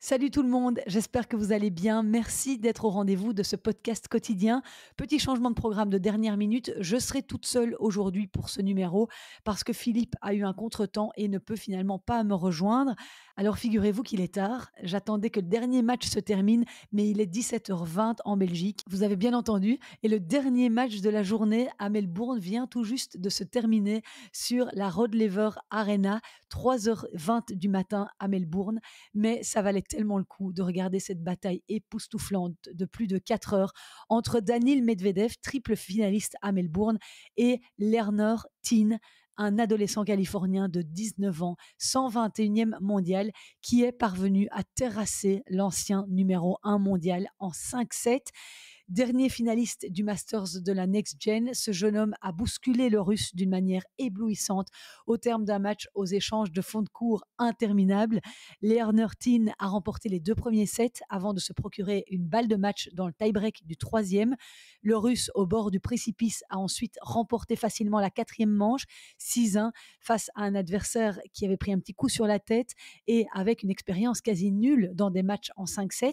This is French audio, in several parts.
Salut tout le monde, j'espère que vous allez bien. Merci d'être au rendez-vous de ce podcast quotidien. Petit changement de programme de dernière minute, je serai toute seule aujourd'hui pour ce numéro parce que Philippe a eu un contretemps et ne peut finalement pas me rejoindre. Alors figurez-vous qu'il est tard, j'attendais que le dernier match se termine, mais il est 17h20 en Belgique. Vous avez bien entendu, et le dernier match de la journée à Melbourne vient tout juste de se terminer sur la Rod Laver Arena, 3h20 du matin à Melbourne, mais ça valait tellement le coup de regarder cette bataille époustouflante de plus de 4 heures entre Daniil Medvedev, triple finaliste à Melbourne, et Lerner Teen, un adolescent californien de 19 ans, 121e mondial, qui est parvenu à terrasser l'ancien numéro 1 mondial en 5-7. Dernier finaliste du Masters de la Next Gen, ce jeune homme a bousculé le Russe d'une manière éblouissante au terme d'un match aux échanges de fonds de cours interminables. Lerner Teen a remporté les 2 premiers sets avant de se procurer une balle de match dans le tie-break du troisième. Le Russe, au bord du précipice, a ensuite remporté facilement la quatrième manche, 6-1, face à un adversaire qui avait pris un petit coup sur la tête et avec une expérience quasi nulle dans des matchs en 5-7.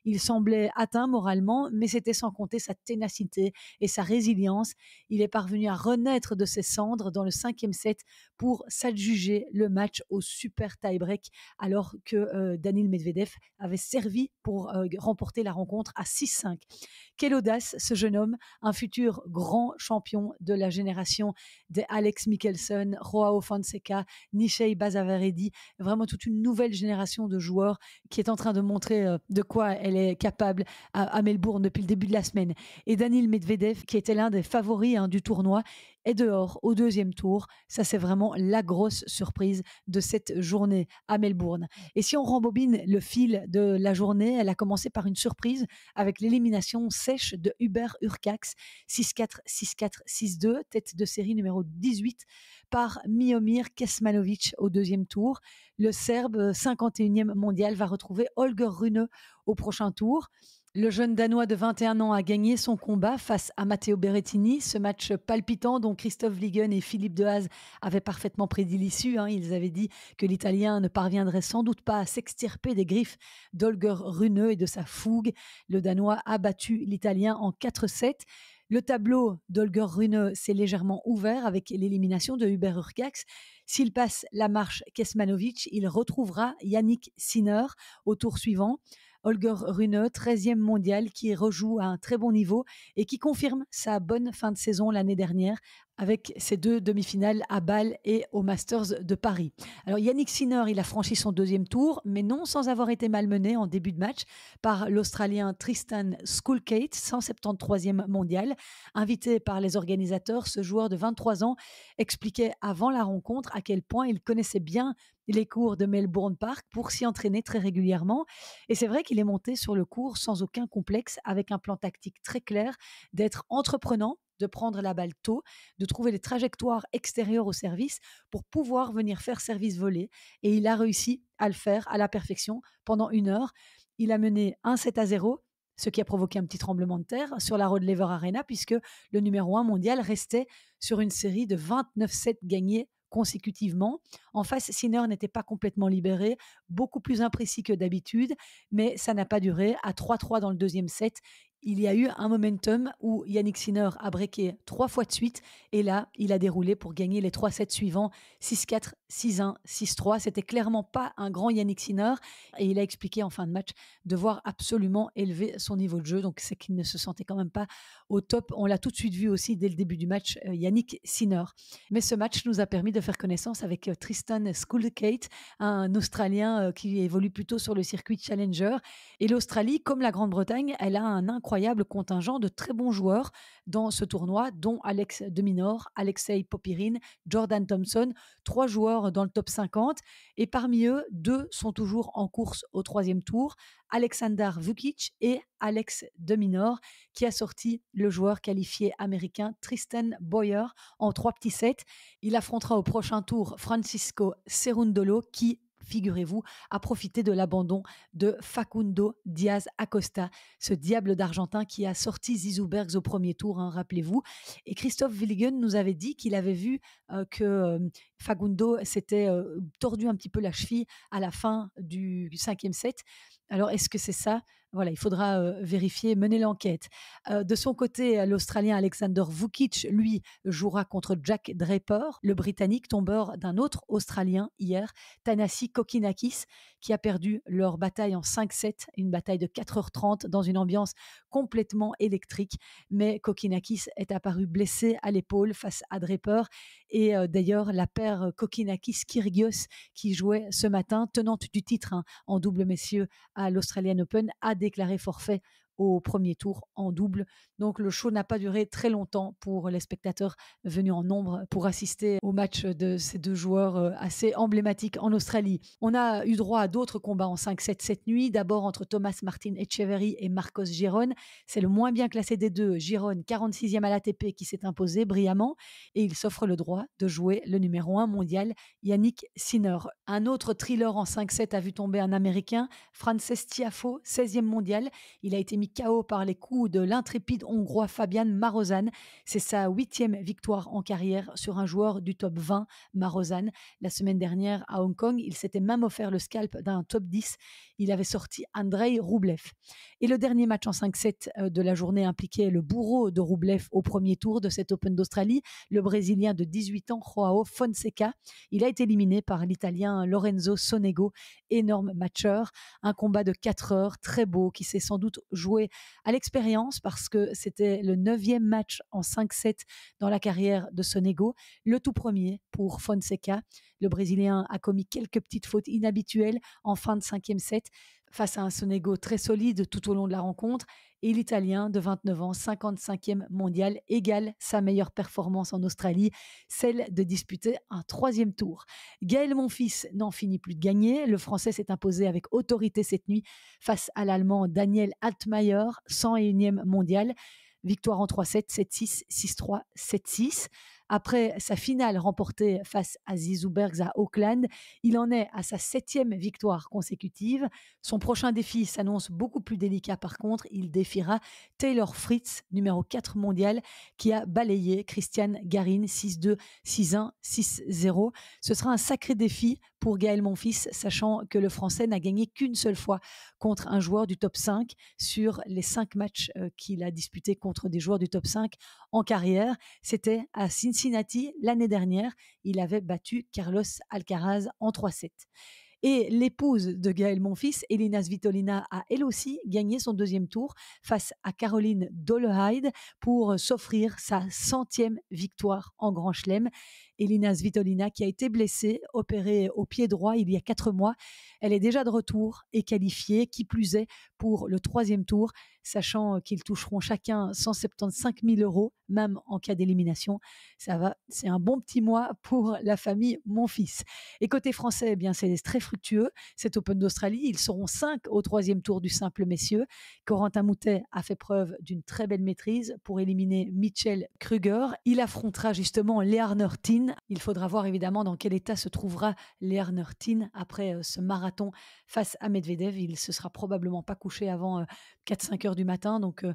Il semblait atteint moralement, mais c'était sans compter sa ténacité et sa résilience. Il est parvenu à renaître de ses cendres dans le 5e set pour s'adjuger le match au super tie-break, alors que Daniil Medvedev avait servi pour remporter la rencontre à 6-5. Quelle audace, ce jeune homme, un futur grand champion de la génération des Alex Michelsen, Joao Fonseca, Nishei Bazavaredi, vraiment toute une nouvelle génération de joueurs qui est en train de montrer de quoi elle est capable à Melbourne depuis le début de la semaine. Et Daniil Medvedev, qui était l'un des favoris du tournoi, est dehors au deuxième tour. Ça, c'est vraiment la grosse surprise de cette journée à Melbourne. Et si on rembobine le fil de la journée, elle a commencé par une surprise avec l'élimination sèche de Hubert Hurkacz, 6-4, 6-4, 6-2, tête de série numéro 18, par Miomir Kecmanovic au deuxième tour. Le Serbe, 51e mondial, va retrouver Holger Rune au prochain tour. Le jeune Danois de 21 ans a gagné son combat face à Matteo Berrettini, ce match palpitant dont Christophe Wiegen et Philippe Dehaze avaient parfaitement prédit l'issue. Ils avaient dit que l'Italien ne parviendrait sans doute pas à s'extirper des griffes d'Holger Rune et de sa fougue. Le Danois a battu l'Italien en 4-7. Le tableau d'Holger Rune s'est légèrement ouvert avec l'élimination de Hubert Hurkacz. S'il passe la marche Kecmanovic, il retrouvera Yannick Sinner au tour suivant. Holger Rune, 13e mondial, qui rejoue à un très bon niveau et qui confirme sa bonne fin de saison l'année dernière avec ses 2 demi-finales à Bâle et au Masters de Paris. Alors Yannick Sinner, il a franchi son deuxième tour, mais non sans avoir été malmené en début de match par l'Australien Tristan Skulkate, 173e mondial. Invité par les organisateurs, ce joueur de 23 ans expliquait avant la rencontre à quel point il connaissait bien les cours de Melbourne Park pour s'y entraîner très régulièrement. Et c'est vrai qu'il est monté sur le court sans aucun complexe, avec un plan tactique très clair, d'être entreprenant, de prendre la balle tôt, de trouver les trajectoires extérieures au service pour pouvoir venir faire service volé. Et il a réussi à le faire à la perfection pendant 1 heure. Il a mené 1-7-0, ce qui a provoqué un petit tremblement de terre sur la Rod Laver Arena, puisque le numéro 1 mondial restait sur une série de 29-7 gagnés consécutivement. En face, Sinner n'était pas complètement libéré, beaucoup plus imprécis que d'habitude, mais ça n'a pas duré. À 3-3 dans le deuxième set, il y a eu un momentum où Yannick Sinner a breaké 3 fois de suite et là, il a déroulé pour gagner les 3 sets suivants, 6-4, 6-1, 6-3. C'était clairement pas un grand Yannick Sinner et il a expliqué en fin de match devoir absolument élever son niveau de jeu. Donc, c'est qu'il ne se sentait quand même pas au top. On l'a tout de suite vu aussi dès le début du match, Yannick Sinner. Mais ce match nous a permis de faire connaissance avec Tristan Skulkate, un Australien qui évolue plutôt sur le circuit Challenger. Et l'Australie, comme la Grande-Bretagne, elle a un incroyable contingent de très bons joueurs dans ce tournoi, dont Alex de Minaur, Alexei Popyrin, Jordan Thompson, 3 joueurs dans le top 50. Et parmi eux, 2 sont toujours en course au 3e tour, Aleksandar Vukic et Alex de Minaur, qui a sorti le joueur qualifié américain Tristan Boyer en 3 petits sets. Il affrontera au prochain tour Francisco Cerundolo, qui figurez-vous, a profité de l'abandon de Facundo Diaz Acosta, ce diable d'Argentin qui a sorti Zizou Bergs au premier tour, hein, rappelez-vous. Et Christophe Willigen nous avait dit qu'il avait vu que Facundo s'était tordu un petit peu la cheville à la fin du cinquième set. Alors, est-ce que c'est ça? Voilà, il faudra vérifier, mener l'enquête. De son côté, l'Australien Alexander Vukic, lui, jouera contre Jack Draper, le Britannique tombeur d'un autre Australien hier, Thanasi Kokkinakis, qui a perdu leur bataille en 5-7, une bataille de 4h30 dans une ambiance complètement électrique. Mais Kokkinakis est apparu blessé à l'épaule face à Draper. Et d'ailleurs, la paire Kokkinakis-Kyrgios, qui jouait ce matin, tenante du titre, hein, en double messieurs à l'Australian Open, a déclaré forfait au premier tour en double. Donc le show n'a pas duré très longtemps pour les spectateurs venus en nombre pour assister au match de ces deux joueurs assez emblématiques en Australie. On a eu droit à d'autres combats en 5-7 cette nuit. D'abord entre Thomas Martin Etcheverry et Marcos Giron. C'est le moins bien classé des deux, Giron, 46e à l'ATP, qui s'est imposé brillamment et il s'offre le droit de jouer le numéro 1 mondial, Yannick Sinner. Un autre thriller en 5-7 a vu tomber un Américain, Frances Tiafoe, 16e mondial. Il a été mis KO par les coups de l'intrépide Hongrois Fabian Marozsan. C'est sa 8e victoire en carrière sur un joueur du top 20, Marozsan. La semaine dernière à Hong Kong, il s'était même offert le scalp d'un top 10. Il avait sorti Andrei Rublev. Et le dernier match en 5-7 de la journée impliquait le bourreau de Rublev au premier tour de cet Open d'Australie, le Brésilien de 18 ans, Joao Fonseca. Il a été éliminé par l'Italien Lorenzo Sonego, énorme matcheur. Un combat de 4 heures, très beau, qui s'est sans doute joué à l'expérience parce que c'était le 9e match en 5-7 dans la carrière de Sonego, le tout premier pour Fonseca. Le Brésilien a commis quelques petites fautes inhabituelles en fin de 5e set face à un Sonego très solide tout au long de la rencontre. Et l'Italien de 29 ans, 55e mondial, égale sa meilleure performance en Australie, celle de disputer un 3e tour. Gaël Monfils n'en finit plus de gagner. Le Français s'est imposé avec autorité cette nuit face à l'Allemand Daniel Altmaier, 101e mondial. Victoire en 3-7, 7-6, 6-3, 7-6. Après sa finale remportée face à Zizou Bergs à Auckland, il en est à sa 7e victoire consécutive. Son prochain défi s'annonce beaucoup plus délicat par contre. Il défiera Taylor Fritz, numéro 4 mondial, qui a balayé Christian Garin 6-2, 6-1, 6-0. Ce sera un sacré défi pour Gaël Monfils, sachant que le Français n'a gagné qu'une seule fois contre un joueur du top 5 sur les 5 matchs qu'il a disputés contre des joueurs du top 5 en carrière. C'était à Cincinnati l'année dernière. Il avait battu Carlos Alcaraz en 3-7. Et l'épouse de Gaël Monfils, Elina Svitolina, a elle aussi gagné son 2e tour face à Caroline Dolehide pour s'offrir sa 100e victoire en Grand Chelem. Elina Svitolina qui a été blessée, opérée au pied droit il y a 4 mois. Elle est déjà de retour et qualifiée, qui plus est pour le 3e tour, sachant qu'ils toucheront chacun 175 000 €, même en cas d'élimination. Ça va, c'est un bon petit mois pour la famille Monfils. Et côté français, eh bien, c'est très fructueux. Cet Open d'Australie, ils seront 5 au 3e tour du simple messieurs. Corentin Moutet a fait preuve d'une très belle maîtrise pour éliminer Mitchell Kruger. Il affrontera justement Learner Tin. Il faudra voir évidemment dans quel état se trouvera Learner Tin après ce marathon face à Medvedev. Il se sera probablement pas couché avant 4-5 heures du matin. Donc,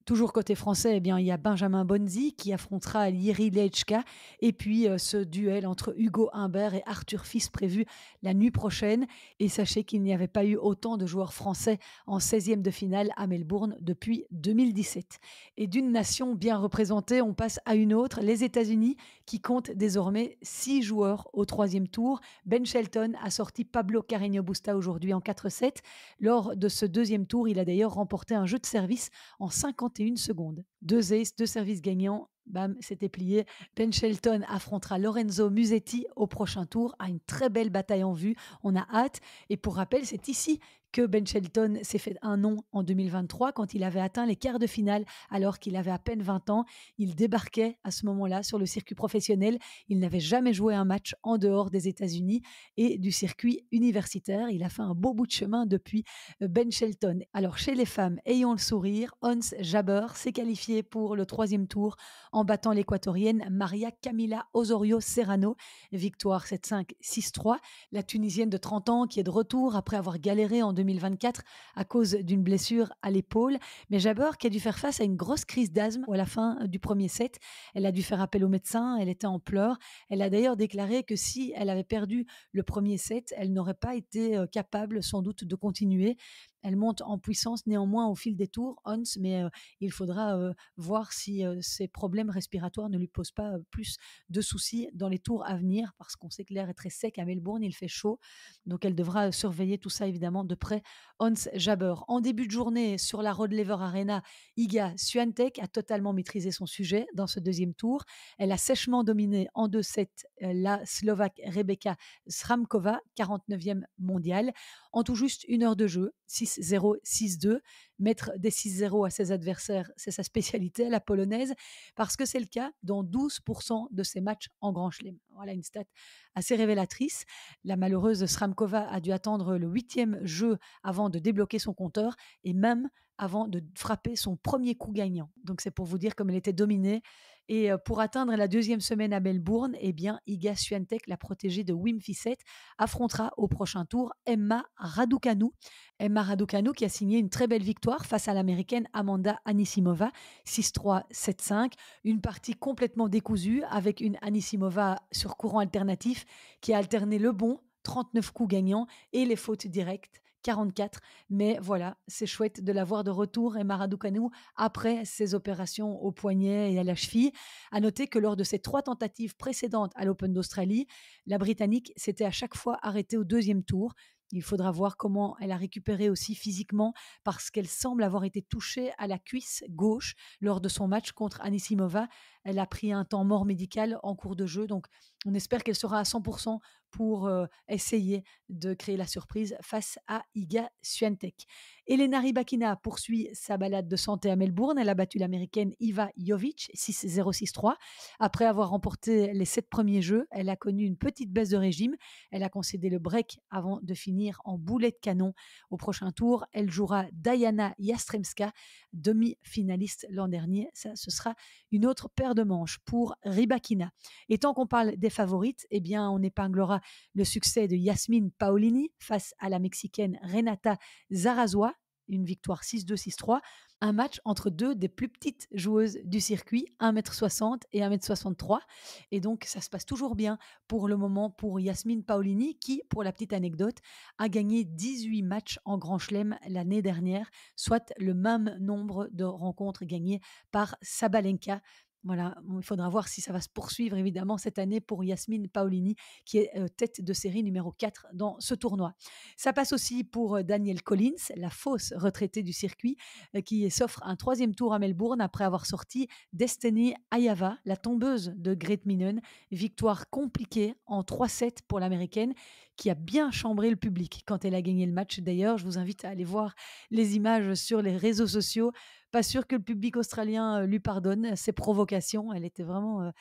toujours côté français, eh bien, il y a Benjamin Bonzi qui affrontera Jiří Lečka. Et puis, ce duel entre Hugo Humbert et Arthur Fils prévu la nuit prochaine. Et sachez qu'il n'y avait pas eu autant de joueurs français en 16e de finale à Melbourne depuis 2017. Et d'une nation bien représentée, on passe à une autre, les États-Unis, qui comptent désormais 6 joueurs au 3e tour. Ben Shelton a sorti Pablo Carreño Busta aujourd'hui en 4-7. Lors de ce 2e tour, il a d'ailleurs remporté un jeu de service en 51 secondes. 2 aces, 2 services gagnants. Bam, c'était plié. Ben Shelton affrontera Lorenzo Musetti au prochain tour. A une très belle bataille en vue. On a hâte. Et pour rappel, c'est ici que Ben Shelton s'est fait un nom en 2023 quand il avait atteint les quarts de finale alors qu'il avait à peine 20 ans. Il débarquait à ce moment-là sur le circuit professionnel. Il n'avait jamais joué un match en dehors des États-Unis et du circuit universitaire. Il a fait un beau bout de chemin depuis Ben Shelton. Alors chez les femmes, ayons le sourire, Ons Jabeur s'est qualifiée pour le troisième tour en battant l'équatorienne Maria Camila Osorio Serrano. Victoire 7-5, 6-3. La Tunisienne de 30 ans qui est de retour après avoir galéré en 2024 à cause d'une blessure à l'épaule. Mais Jabeur qui a dû faire face à une grosse crise d'asthme à la fin du premier set. Elle a dû faire appel au médecin, elle était en pleurs. Elle a d'ailleurs déclaré que si elle avait perdu le premier set, elle n'aurait pas été capable sans doute de continuer. Elle monte en puissance néanmoins au fil des tours, Ons, mais il faudra voir si ces problèmes respiratoires ne lui posent pas plus de soucis dans les tours à venir, parce qu'on sait que l'air est très sec à Melbourne, il fait chaud, donc elle devra surveiller tout ça évidemment de près. Ons Jabeur. En début de journée, sur la Rod Laver Arena, Iga Swiatek a totalement maîtrisé son sujet dans ce deuxième tour. Elle a sèchement dominé en 2-7 la Slovaque Rebecca Sramkova, 49e mondiale, en tout juste une heure de jeu, 6-0, 6-2. Mettre des 6-0 à ses adversaires, c'est sa spécialité, la polonaise, parce que c'est le cas dans 12% de ses matchs en Grand Chelem. Voilà une stat assez révélatrice. La malheureuse Sramkova a dû attendre le 8e jeu avant de débloquer son compteur et même avant de frapper son premier coup gagnant. Donc c'est pour vous dire comme elle était dominée. Et pour atteindre la deuxième semaine à Melbourne, eh bien, Iga Swiatek, la protégée de Wim Fissette, affrontera au prochain tour Emma Raducanu. Emma Raducanu qui a signé une très belle victoire face à l'américaine Amanda Anisimova, 6-3, 7-5. Une partie complètement décousue avec une Anisimova sur courant alternatif qui a alterné le bon, 39 coups gagnants, et les fautes directes, 44. Mais voilà, c'est chouette de la voir de retour, Emma Raducanu, après ses opérations au poignet et à la cheville. À noter que lors de ses 3 tentatives précédentes à l'Open d'Australie, la Britannique s'était à chaque fois arrêtée au deuxième tour. Il faudra voir comment elle a récupéré aussi physiquement, parce qu'elle semble avoir été touchée à la cuisse gauche lors de son match contre Anisimova. Elle a pris un temps mort médical en cours de jeu, donc on espère qu'elle sera à 100% pour essayer de créer la surprise face à Iga Swiatek. Elena Rybakina poursuit sa balade de santé à Melbourne. Elle a battu l'américaine Iva Jovic 6-0, 6-3. Après avoir remporté les 7 premiers jeux, elle a connu une petite baisse de régime. Elle a concédé le break avant de finir en boulet de canon. Au prochain tour, elle jouera Diana Yastremska, demi-finaliste l'an dernier. Ça, ce sera une autre paire de manches pour Rybakina. Et tant qu'on parle des favorites, eh bien, on épinglera le succès de Yasmine Paolini face à la Mexicaine Renata Zarazua, une victoire 6-2, 6-3. Un match entre deux des plus petites joueuses du circuit, 1m60 et 1m63. Et donc, ça se passe toujours bien pour le moment pour Yasmine Paolini, qui, pour la petite anecdote, a gagné 18 matchs en Grand Chelem l'année dernière, soit le même nombre de rencontres gagnées par Sabalenka. Voilà, il faudra voir si ça va se poursuivre évidemment cette année pour Yasmine Paolini, qui est tête de série numéro 4 dans ce tournoi. Ça passe aussi pour Danielle Collins, la fausse retraitée du circuit, qui s'offre un 3e tour à Melbourne après avoir sorti Destiny Ayava, la tombeuse de Great Minen. Victoire compliquée en 3-7 pour l'américaine, qui a bien chambré le public quand elle a gagné le match. D'ailleurs, je vous invite à aller voir les images sur les réseaux sociaux. Pas sûr que le public australien lui pardonne ses provocations. Elle était vraiment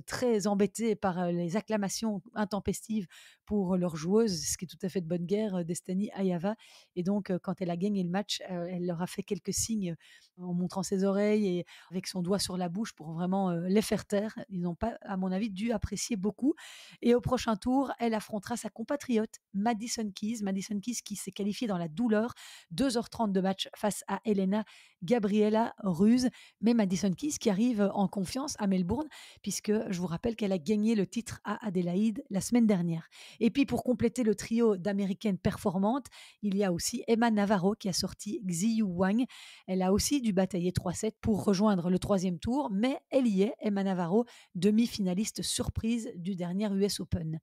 très embêtée par les acclamations intempestives pour leur joueuse, ce qui est tout à fait de bonne guerre, Destiny Ayava. Et donc, quand elle a gagné le match, elle leur a fait quelques signes en montrant ses oreilles et avec son doigt sur la bouche pour vraiment les faire taire. Ils n'ont pas, à mon avis, dû apprécier beaucoup. Et au prochain tour, elle affrontera sa compatriote Madison Keys. Madison Keys qui s'est qualifiée dans la douleur, 2h30 de match face à Elena Gabriela Ruse, mais Madison Keys qui arrive en confiance à Melbourne, puisque je vous rappelle qu'elle a gagné le titre à Adélaïde la semaine dernière. Et puis pour compléter le trio d'américaines performantes, il y a aussi Emma Navarro qui a sorti Xiyu Wang. Elle a aussi dû batailler 3-7 pour rejoindre le 3e tour, mais elle y est, Emma Navarro, demi-finaliste surprise du dernier US Open.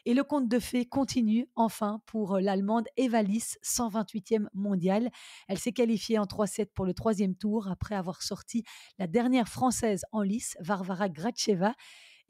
Et le conte de fées continue enfin pour l'Allemande Eva Lys, 128e mondiale. Elle s'est qualifiée en 3-7 pour le 3e tour après avoir sorti la dernière Française en lice, Varvara Gracheva.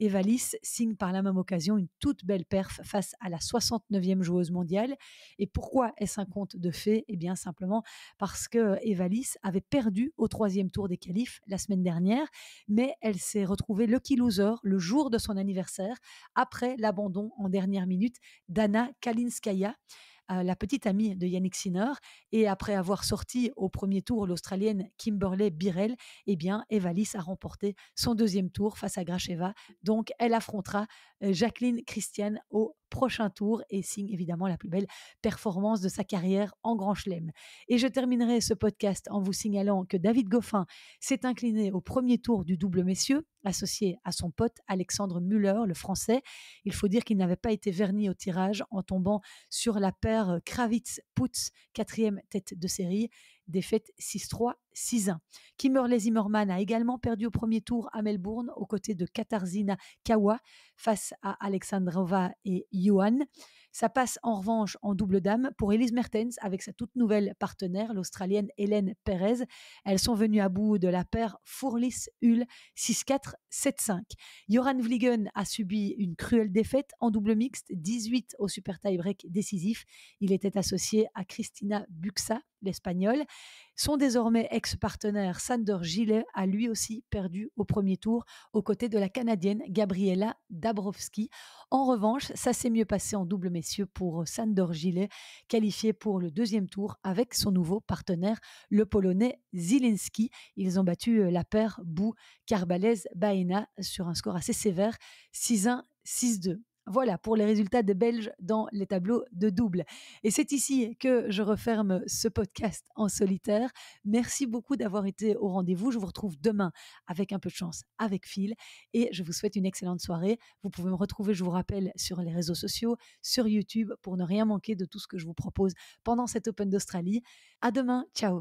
Evalis signe par la même occasion une toute belle perf face à la 69e joueuse mondiale. Et pourquoi est-ce un conte de fées? Eh bien, simplement parce que Evalis avait perdu au troisième tour des qualifs la semaine dernière, mais elle s'est retrouvée lucky loser le jour de son anniversaire, après l'abandon en dernière minute d'Anna Kalinskaya, la petite amie de Yannick Sinner. Et après avoir sorti au premier tour l'Australienne Kimberley Birrell, eh bien, Evalis a remporté son deuxième tour face à Gracheva. Donc, elle affrontera Jacqueline Christian au prochain tour et signe évidemment la plus belle performance de sa carrière en Grand Chelem. Et je terminerai ce podcast en vous signalant que David Goffin s'est incliné au premier tour du double messieurs, associé à son pote Alexandre Müller, le français. Il faut dire qu'il n'avait pas été verni au tirage en tombant sur la paire Kravitz-Putz, quatrième tête de série, défaite 6-3, 6-1. Kimberley Zimmerman a également perdu au premier tour à Melbourne aux côtés de Katarzyna Kawa face à Alexandrova et Johan. Ça passe en revanche en double dame pour Elise Mertens avec sa toute nouvelle partenaire, l'Australienne Hélène Perez. Elles sont venues à bout de la paire Fourlis-Hull 6-4, 7-5. Joran Vliegen a subi une cruelle défaite en double mixte, 18 au super tie-break décisif. Il était associé à Cristina Buxa, l'Espagnole. Son désormais ex-partenaire Sander Gillet a lui aussi perdu au premier tour aux côtés de la Canadienne Gabriela Dabrowski. En revanche, ça s'est mieux passé en double messieurs pour Sander Gillet, qualifié pour le deuxième tour avec son nouveau partenaire, le Polonais Zielinski. Ils ont battu la paire Bou-Carbalez-Baena sur un score assez sévère, 6-1, 6-2. Voilà pour les résultats des Belges dans les tableaux de double. Et c'est ici que je referme ce podcast en solitaire. Merci beaucoup d'avoir été au rendez-vous. Je vous retrouve demain avec un peu de chance avec Phil et je vous souhaite une excellente soirée. Vous pouvez me retrouver, je vous rappelle, sur les réseaux sociaux, sur YouTube pour ne rien manquer de tout ce que je vous propose pendant cet Open d'Australie. À demain. Ciao.